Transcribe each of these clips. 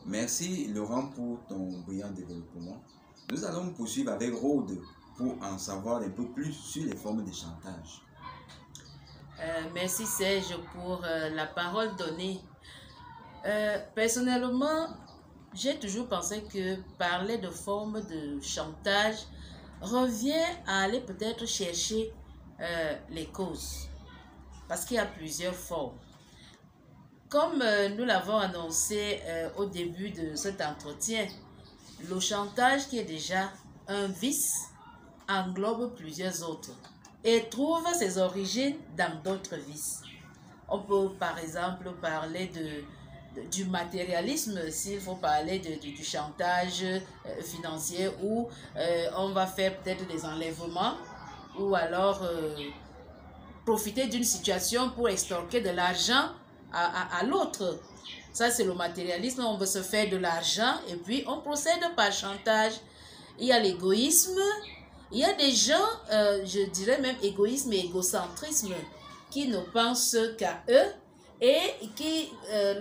Merci Laurent pour ton brillant développement. Nous allons poursuivre avec Rode pour en savoir un peu plus sur les formes de chantage. Merci Serge pour la parole donnée. Personnellement, j'ai toujours pensé que parler de formes de chantage revient à aller peut-être chercher les causes. Parce qu'il y a plusieurs formes. Comme nous l'avons annoncé au début de cet entretien, le chantage, qui est déjà un vice, englobe plusieurs autres et trouve ses origines dans d'autres vices. On peut par exemple parler du matérialisme, s'il faut parler du chantage financier, où on va faire peut-être des enlèvements ou alors profiter d'une situation pour extorquer de l'argent à l'autre. Ça, c'est le matérialisme. On veut se faire de l'argent et puis on procède par chantage. Il y a l'égoïsme. Il y a des gens, je dirais même égoïsme et égocentrisme, qui ne pensent qu'à eux et qui,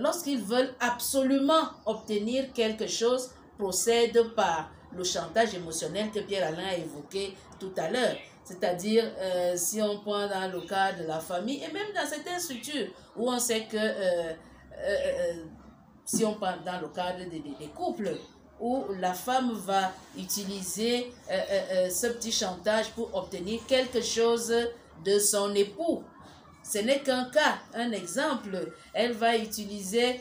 lorsqu'ils veulent absolument obtenir quelque chose, procèdent par le chantage émotionnel que Pierre-Alain a évoqué tout à l'heure. C'est-à-dire, si on prend dans le cas de la famille, et même dans certaines structures où on sait que, si on prend dans le cadre des couples, où la femme va utiliser ce petit chantage pour obtenir quelque chose de son époux. Ce n'est qu'un cas, un exemple. Elle va utiliser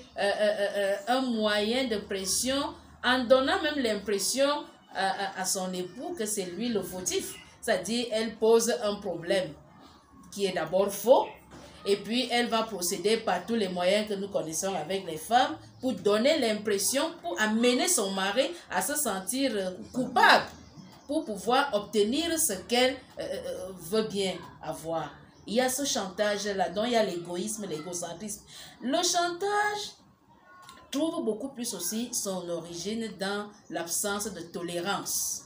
un moyen de pression en donnant même l'impression à son époux que c'est lui le fautif. C'est-à-dire, elle pose un problème qui est d'abord faux, et puis elle va procéder par tous les moyens que nous connaissons avec les femmes pour donner l'impression, pour amener son mari à se sentir coupable, pour pouvoir obtenir ce qu'elle veut bien avoir. Il y a ce chantage-là, dont il y a l'égoïsme, l'égocentrisme. Le chantage trouve beaucoup plus aussi son origine dans l'absence de tolérance.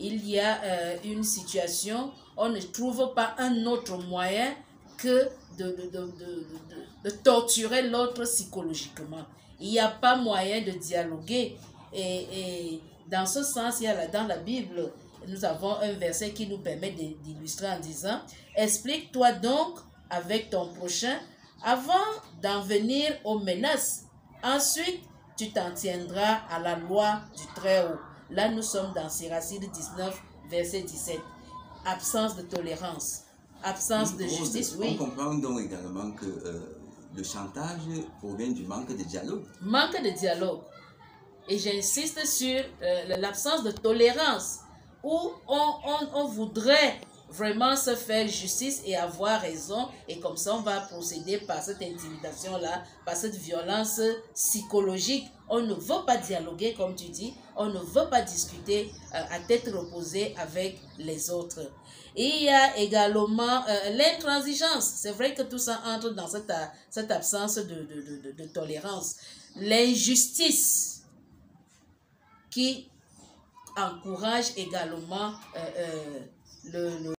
Il y a une situation, on ne trouve pas un autre moyen que de torturer l'autre psychologiquement. Il n'y a pas moyen de dialoguer. Et dans ce sens, il y a dans la Bible, nous avons un verset qui nous permet d'illustrer en disant « Explique-toi donc avec ton prochain avant d'en venir aux menaces. Ensuite, tu t'en tiendras à la loi du Très-Haut. » Là, nous sommes dans Siracide 19, verset 17. Absence de tolérance, absence de justice, oui. On comprend donc également que le chantage provient du manque de dialogue. Manque de dialogue. Et j'insiste sur l'absence de tolérance, où on voudrait vraiment se faire justice et avoir raison, et comme ça on va procéder par cette intimidation-là, par cette violence psychologique. On ne veut pas dialoguer, comme tu dis, on ne veut pas discuter à tête reposée avec les autres. Et il y a également l'intransigeance. C'est vrai que tout ça entre dans cette absence de tolérance. L'injustice qui encourage également